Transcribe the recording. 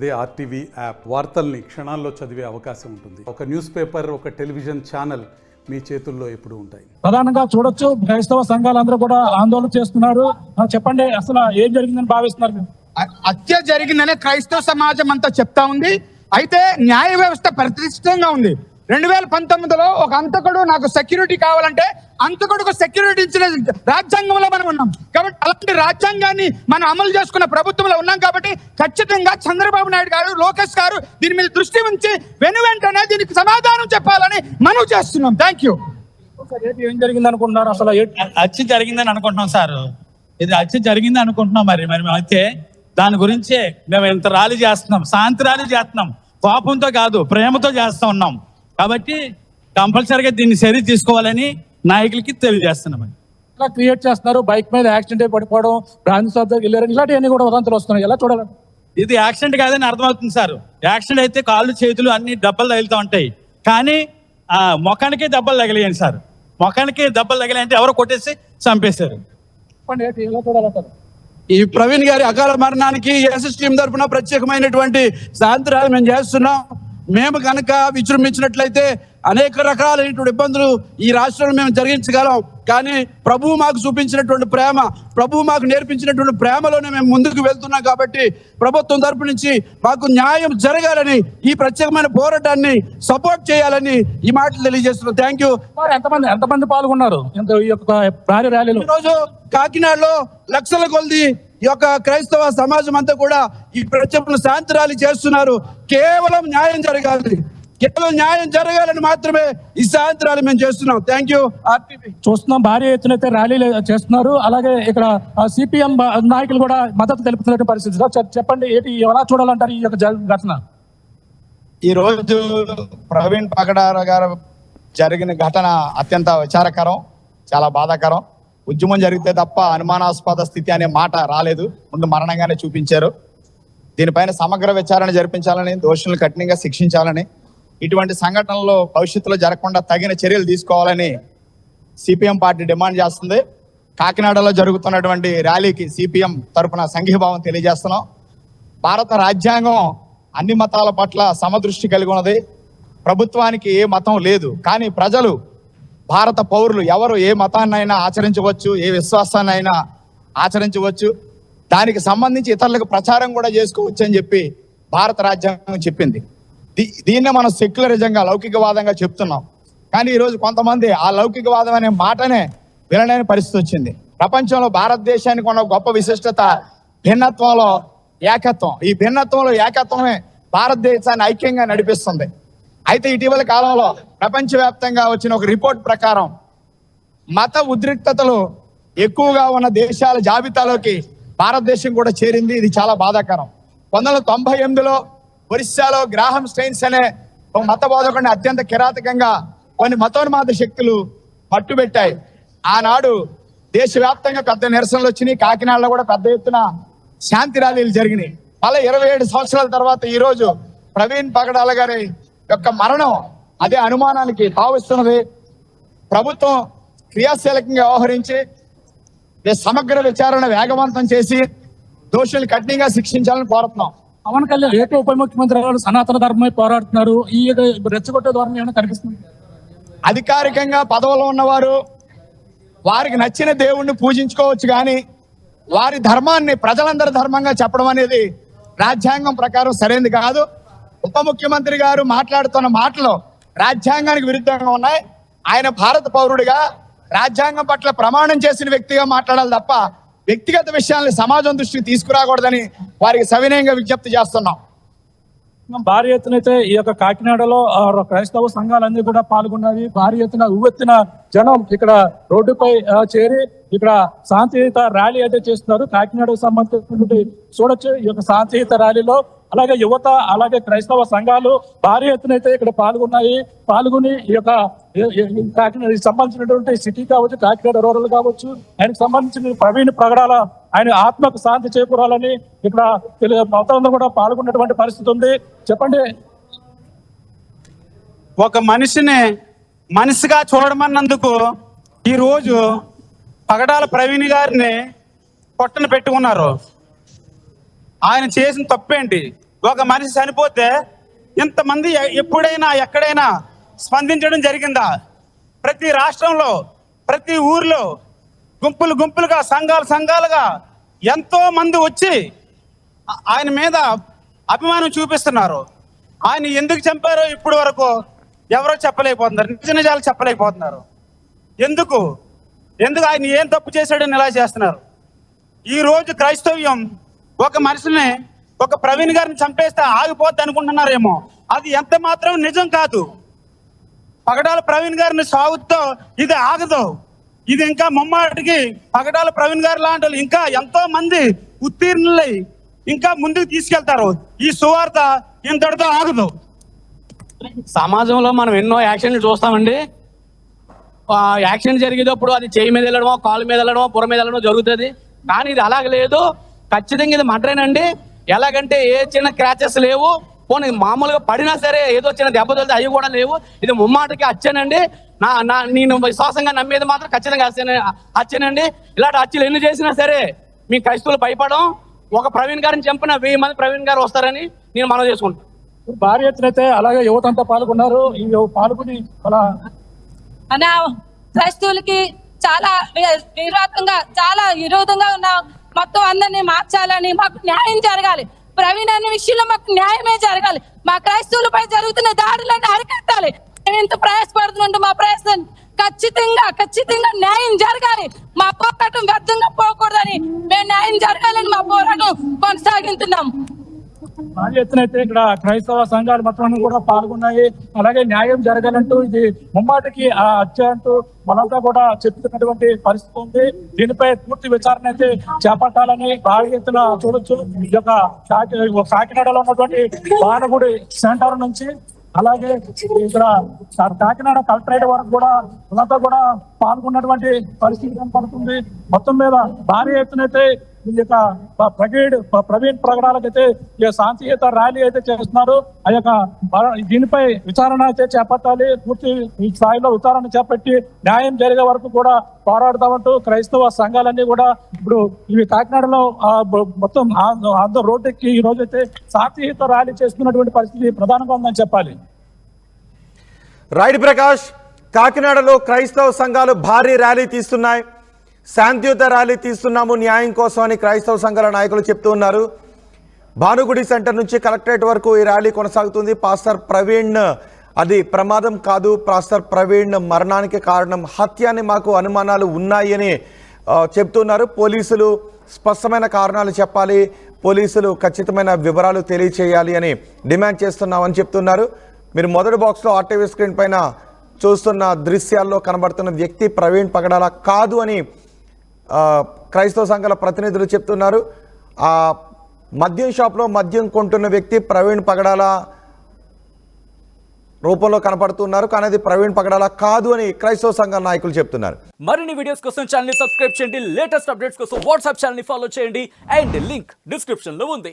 అదే RTV app వార్తల్ని క్షణాల్లో చదివే అవకాశం ఉంటుంది. ఒక న్యూస్ పేపర్, ఒక టెలివిజన్ ఛానల్ మీ చేతుల్లో ఎప్పుడు ఉంటాయి. ప్రధానంగా చూడొచ్చు, క్రైస్తవ సంఘాలందరూ కూడా ఆందోళన చేస్తున్నారు. చెప్పండి, అసలు ఏం జరిగిందని భావిస్తున్నారు? హత్య జరిగిందనే క్రైస్తవ సమాజం అంతా చెప్తా ఉంది. అయితే న్యాయ వ్యవస్థ ప్రతిష్టంగా ఉంది. 2019లో ఒక అంతకుడు నాకు సెక్యూరిటీ కావాలంటే అంతకుడుకు సెక్యూరిటీ ఇచ్చిన రాజ్యాంగంలో మనం ఉన్నాం. కాబట్టి అలాంటి రాజ్యాంగాన్ని మనం అమలు చేసుకున్న ప్రభుత్వంలో ఉన్నాం. కాబట్టి ఖచ్చితంగా చంద్రబాబు నాయుడు గారు, లోకేష్ గారు దీని మీద దృష్టి ఉంచి వెంటనే దీనికి సమాధానం చెప్పాలని మనవి చేస్తున్నాం. Thank you. ఏం జరిగింది అనుకుంటున్నారు? అసలు హత్య జరిగిందని అనుకుంటున్నాం సార్. ఇది హత్య జరిగింది అనుకుంటున్నాం. మరి అయితే దాని గురించే మేము ఇంత ర్యాలీ చేస్తున్నాం, శాంతి ర్యాలీ చేస్తున్నాం. కోపంతో కాదు, ప్రేమతో చేస్తూ ఉన్నాం. కాబట్టి కంపల్సరీగా దీన్ని చర్య తీసుకోవాలని నాయకులకి తెలియజేస్తున్నాం. ఇలా క్రియేట్ చేస్తున్నారు, బైక్ మీద యాక్సిడెంట్ అయి పడిపోవడం, బ్రాంచ్ షాప్ దగ్గర వెళ్ళారు, ఇలాంటివన్నీ కూడా వదంతులు వస్తున్నాయి. ఎలా చూడాలి? ఇది యాక్సిడెంట్ కాదని అర్థమవుతుంది సార్. యాక్సిడెంట్ అయితే కాళ్ళు చేతులు అన్ని దెబ్బలు తగులుతూ ఉంటాయి, కానీ ముఖానికే దెబ్బలు తగిలేయండి సార్. ముఖానికి దెబ్బలు తగిలాయంటే ఎవరో కొట్టేసి చంపేశారు. ఎలా చూడాలంటారు? ఈ ప్రవీణ్ గారి అకాల మరణానికి ఎస్ఎస్ టీం తరఫున ప్రత్యేకమైనటువంటి శాంతి ర్యాలీ మేము చేస్తున్నాం. మేము కనుక విజృంభించినట్లయితే అనేక రకాలైనటువంటి ఇబ్బందులు ఈ రాష్ట్రంలో మేము జరిగించగలం. కానీ ప్రభువు మాకు చూపించినటువంటి ప్రేమ, ప్రభువు మాకు నేర్పించినటువంటి ప్రేమలోనే మేము ముందుకు వెళ్తున్నాం. కాబట్టి ప్రభుత్వం తరపు నుంచి మాకు న్యాయం జరగాలని, ఈ ప్రత్యేకమైన పోరాటాన్ని సపోర్ట్ చేయాలని ఈ మాటలు తెలియజేస్తున్నాం. Thank you. ఎంతమంది పాల్గొన్నారు ఈ యొక్క భారీ ర్యాలీలో? ఈరోజు కాకినాడలో లక్షల కొలది ఈ యొక్క క్రైస్తవ సమాజం అంతా కూడా ఈ ప్రత్యేక శాంతి ర్యాలీ చేస్తున్నారు. కేవలం న్యాయం జరగాలి, కేవలం న్యాయం జరగాలని మాత్రమే ఈ శాంతి ర్యాలీ మేము చేస్తున్నాం. Thank you. ఆర్టీవీ చూస్తున్నాం, భారీ ఎత్తున అయితే ర్యాలీలు చేస్తున్నారు. అలాగే ఇక్కడ సిపిఎం నాయకులు కూడా మద్దతు తెలుపుతున్న పరిస్థితి. చెప్పండి, ఎలా చూడాలంటారు ఈ యొక్క ఘటన? ఈ రోజు ప్రవీణ్ పగడాల గారు జరిగిన ఘటన అత్యంత విచారకరం, చాలా బాధాకరం. ఉద్యమం జరిగితే తప్ప అనుమానాస్పద స్థితి అనే మాట రాలేదు, ముందు మరణంగానే చూపించారు. దీనిపైన సమగ్ర విచారణ జరిపించాలని, దోషులను కఠినంగా శిక్షించాలని, ఇటువంటి సంఘటనలు భవిష్యత్తులో జరగకుండా తగిన చర్యలు తీసుకోవాలని సిపిఎం పార్టీ డిమాండ్ చేస్తుంది. కాకినాడలో జరుగుతున్నటువంటి ర్యాలీకి సిపిఎం తరఫున సంఘీభావం తెలియజేస్తున్నాం. భారత రాజ్యాంగం అన్ని మతాల పట్ల సమదృష్టి కలిగి ఉన్నది. ప్రభుత్వానికి ఏ మతం లేదు, కానీ ప్రజలు, భారత పౌరులు ఎవరు ఏ మతాన్నైనా ఆచరించవచ్చు, ఏ విశ్వాసాన్నైనా ఆచరించవచ్చు. దానికి సంబంధించి ఇతరులకు ప్రచారం కూడా చేసుకోవచ్చు అని చెప్పి భారత రాజ్యాంగం చెప్పింది. దీన్నే మనం సెక్యులరిజంగా, లౌకికవాదంగా చెప్తున్నాం. కానీ ఈరోజు కొంతమంది ఆ లౌకికవాదం అనే మాటనే వినలేని పరిస్థితి వచ్చింది. ప్రపంచంలో భారతదేశానికి ఉన్న గొప్ప విశిష్టత భిన్నత్వంలో ఏకత్వం. ఈ భిన్నత్వంలో ఏకత్వమే భారతదేశాన్ని ఐక్యంగా నడిపిస్తుంది. అయితే ఇటీవల కాలంలో ప్రపంచవ్యాప్తంగా వచ్చిన ఒక రిపోర్ట్ ప్రకారం మత ఉద్రిక్తతలు ఎక్కువగా ఉన్న దేశాల జాబితాలోకి భారతదేశం కూడా చేరింది. ఇది చాలా బాధాకరం. 1998లో ఒరిస్సాలో గ్రాహం స్టెయిన్స్ అనే ఒక మత బోధకుడిని అత్యంత కిరాతకంగా కొన్ని మతోన్మాద శక్తులు పట్టుబెట్టాయి. ఆనాడు దేశవ్యాప్తంగా పెద్ద నిరసనలు వచ్చినాయి. కాకినాడలో కూడా పెద్ద ఎత్తున శాంతి ర్యాలీలు జరిగినాయి. మళ్ళీ 27 సంవత్సరాల తర్వాత ఈ రోజు ప్రవీణ్ పగడాల గారి యొక్క మరణం అదే అనుమానానికి తావిస్తున్నది. ప్రభుత్వం క్రియాశీలకంగా వ్యవహరించి సమగ్ర విచారణ వేగవంతం చేసి దోషులు కఠినంగా శిక్షించాలని కోరుతున్నాం. పవన్ కళ్యాణ్ ఏపీ ఉప ముఖ్యమంత్రి గారు సనాతన ధర్మమై పోరాడుతున్నారు. ఈ రెచ్చగొట్టే ధోరణి ఏమైనా కనిపిస్తుంది? అధికారికంగా పదవిలో ఉన్నవారు వారికి నచ్చిన దేవుణ్ణి పూజించుకోవచ్చు, కానీ వారి ధర్మాన్ని ప్రజలందరి ధర్మంగా చెప్పడం అనేది రాజ్యాంగం ప్రకారం సరైనది కాదు. ఉప ముఖ్యమంత్రి గారు మాట్లాడుతున్న మాటలు రాజ్యాంగానికి విరుద్ధంగా ఉన్నాయి. ఆయన భారత పౌరుడిగా రాజ్యాంగం పట్ల ప్రమాణం చేసిన వ్యక్తిగా మాట్లాడాలి తప్ప వ్యక్తిగత విషయాల్ని సమాజం దృష్టికి తీసుకురాకూడదని వారికి సవినయంగా విజ్ఞప్తి చేస్తున్నాం. భారీ ఎత్తున అయితే ఈ యొక్క కాకినాడలో క్రైస్తవ సంఘాలన్నీ కూడా పాల్గొన్నవి. భారీ ఎత్తున ఉవ్వెత్తిన జనం ఇక్కడ రోడ్డుపై చేరి ఇక్కడ శాంతియుత ర్యాలీ అయితే చేస్తున్నారు. కాకినాడకు సంబంధించినటువంటి చూడొచ్చు ఈ యొక్క శాంతియుత ర్యాలీలో. అలాగే యువత, అలాగే క్రైస్తవ సంఘాలు భారీ ఎత్తున అయితే ఇక్కడ పాల్గొని ఈ యొక్క కాకినాడ సంబంధించినటువంటి సిటీ కావచ్చు, కాకినాడ రూరల్ కావచ్చు, ఆయనకు సంబంధించిన ప్రవీణ్ పగడాల ఆయన ఆత్మకు శాంతి చేకూరాలని ఇక్కడ మొత్తం కూడా పాల్గొన్నటువంటి పరిస్థితి ఉంది. చెప్పండి, ఒక మనిషిని మనిషిగా చూడమన్నందుకు ఈరోజు పగడాల ప్రవీణ్ గారిని పొట్టన పెట్టుకున్నారు. ఆయన చేసిన తప్పేంటి? ఒక మనిషి చనిపోతే ఇంతమంది ఎప్పుడైనా ఎక్కడైనా స్పందించడం జరిగిందా? ప్రతి రాష్ట్రంలో ప్రతి ఊర్లో గుంపులు గుంపులుగా సంఘాలుగా ఎంతో మంది వచ్చి ఆయన మీద అభిమానం చూపిస్తున్నారు. ఆయన ఎందుకు చంపారో ఇప్పటి వరకు ఎవరో చెప్పలేకపోతున్నారు, నిజాలు చెప్పలేకపోతున్నారు. ఎందుకు ఆయన ఏం తప్పు చేశాడని ఇలా చేస్తున్నారు? ఈ రోజు క్రైస్తవ్యం ఒక మనిషిని, ఒక ప్రవీణ్ గారిని చంపేస్తే ఆగిపోద్ది అనుకుంటున్నారేమో. అది ఎంత మాత్రం నిజం కాదు. పగడాల ప్రవీణ్ గారిని సాగుతో ఇది ఆగదు. ఇది ఇంకా ముమ్మాటికి పగడాల ప్రవీణ్ గారు లాంటి వాళ్ళు ఇంకా ఎంతో మంది ఉత్తీర్ణులై ఇంకా ముందుకు తీసుకెళ్తారు. ఈ సువార్త ఇంతటితో ఆగదు. సమాజంలో మనం ఎన్నో యాక్షన్లు చూస్తామండి. యాక్సిడెంట్ జరిగేటప్పుడు అది చేయి మీద వెళ్ళడమో, కాలు మీద వెళ్ళడమో, పుర మీద వెళ్ళడమో జరుగుతుంది. కానీ ఇది అలాగ లేదు. ఖచ్చితంగా ఇది మర్డరేనండి. ఎలాగంటే ఏ చిన్న క్రాచెస్ లేవు. పోనీ మామూలుగా పడినా సరే ఏదో చిన్న దెబ్బ తగిలితే అవి కూడా లేవు. ఇది ముమ్మాటికి హత్యనండి. నేను విశ్వాసంగా నమ్మేది మాత్రం ఖచ్చితంగా హత్యనండి. ఇలాంటి హత్యలు ఎన్ని చేసినా సరే మీ క్రైస్తవులు భయపడం. ఒక ప్రవీణ్ గారిని చంపిన 1000 మంది ప్రవీణ్ గారు వస్తారని నేను మనం చేసుకుంటాను. భారీ ఎత్తున అయితే అలాగే యువతంతా పాల్గొన్నారు. ఈ పాల్గొని అలా క్రైస్తవులకి చాలా విరోధంగా ఉన్న మొత్తం అందరినీ మార్చాలని, మాకు న్యాయం జరగాలి. ప్రవీణ్ అనే విషయంలో మాకు న్యాయమే జరగాలి. మా క్రైస్తవులపై జరుగుతున్న దాడులను అరికట్టాలి. మేము ఇంత ప్రయాసపడుతుంటే మా ప్రయాసం ఖచ్చితంగా న్యాయం జరగాలి. మా పోరాటం వ్యర్థంగా పోకూడదని, మేము న్యాయం జరగాలని మా పోరాటం కొనసాగిస్తున్నాం. భారీ ఎత్తున అయితే ఇక్కడ క్రైస్తవ సంఘాలు మొత్తం కూడా పాల్గొన్నాయి. అలాగే న్యాయం జరగాలంటూ ఇది ముమ్మాటికి ఆ హత్య అంటూ మనంతా కూడా చెప్తున్నటువంటి పరిస్థితి ఉంది. దీనిపై పూర్తి విచారణ అయితే చేపట్టాలని భారీ ఎత్తున చూడొచ్చు. ఈ యొక్క కాకినాడలో ఉన్నటువంటి బాణగుడి సెంటర్ నుంచి అలాగే ఇక్కడ కాకినాడ కలెక్టరేట్ వరకు కూడా మనంతా కూడా పాల్గొన్నటువంటి పరిస్థితి కనపడుతుంది. మొత్తం మీద భారీ ఎత్తునైతే ఈ యొక్క ప్రవీణ్ ప్రకటనలకైతే ఈ శాంతియుత ర్యాలీ అయితే చేస్తున్నారు. ఆ యొక్క దీనిపై విచారణ అయితే చేపట్టాలి. పూర్తి స్థాయిలో విచారణ చేపట్టి న్యాయం జరిగే వరకు కూడా పోరాడతామంటూ క్రైస్తవ సంఘాలన్నీ కూడా ఇప్పుడు ఇవి కాకినాడలో మొత్తం ఆంధ్ర రోడ్డుకి ఈ రోజు అయితే శాంతియుత ర్యాలీ చేస్తున్నటువంటి పరిస్థితి ప్రధానంగా ఉందని చెప్పాలి. రైట్ ప్రకాష్, కాకినాడలో క్రైస్తవ సంఘాలు భారీ ర్యాలీ తీస్తున్నాయి. శాంతియుత ర్యాలీ తీస్తున్నాము న్యాయం కోసం అని క్రైస్తవ సంఘాల నాయకులు చెప్తూ ఉన్నారు. భానుగుడి సెంటర్ నుంచి కలెక్టరేట్ వరకు ఈ ర్యాలీ కొనసాగుతుంది. పాస్టర్ ప్రవీణ్ అది ప్రమాదం కాదు, పాస్టర్ ప్రవీణ్ మరణానికి కారణం హత్య అని మాకు అనుమానాలు ఉన్నాయి అని చెప్తున్నారు. పోలీసులు స్పష్టమైన కారణాలు చెప్పాలి, పోలీసులు ఖచ్చితమైన వివరాలు తెలియచేయాలి అని డిమాండ్ చేస్తున్నామని చెప్తున్నారు. మీరు మొదటి బాక్స్లో ఆర్టీవీ స్క్రీన్ పైన చూస్తున్న దృశ్యాల్లో కనబడుతున్న వ్యక్తి ప్రవీణ్ పగడాల కాదు అని క్రైస్తవ సంఘాల ప్రతినిధులు చెప్తున్నారు. ఆ మద్యం షాప్లో మద్యం కొంటున్న వ్యక్తి ప్రవీణ్ పగడాల రూపంలో కనపడుతున్నారు, కానీ అది ప్రవీణ్ పగడాల కాదు అని క్రైస్తవ సంఘాల నాయకులు చెప్తున్నారు. మరిన్ని వీడియోస్ కోసం ఛానల్ ని సబ్స్క్రైబ్ చేయండి. లేటెస్ట్ అప్డేట్స్ కోసం వాట్సాప్ ఛానల్ ని ఫాలో చేయండి. అండ్ లింక్ డిస్క్రిప్షన్ లో ఉంది.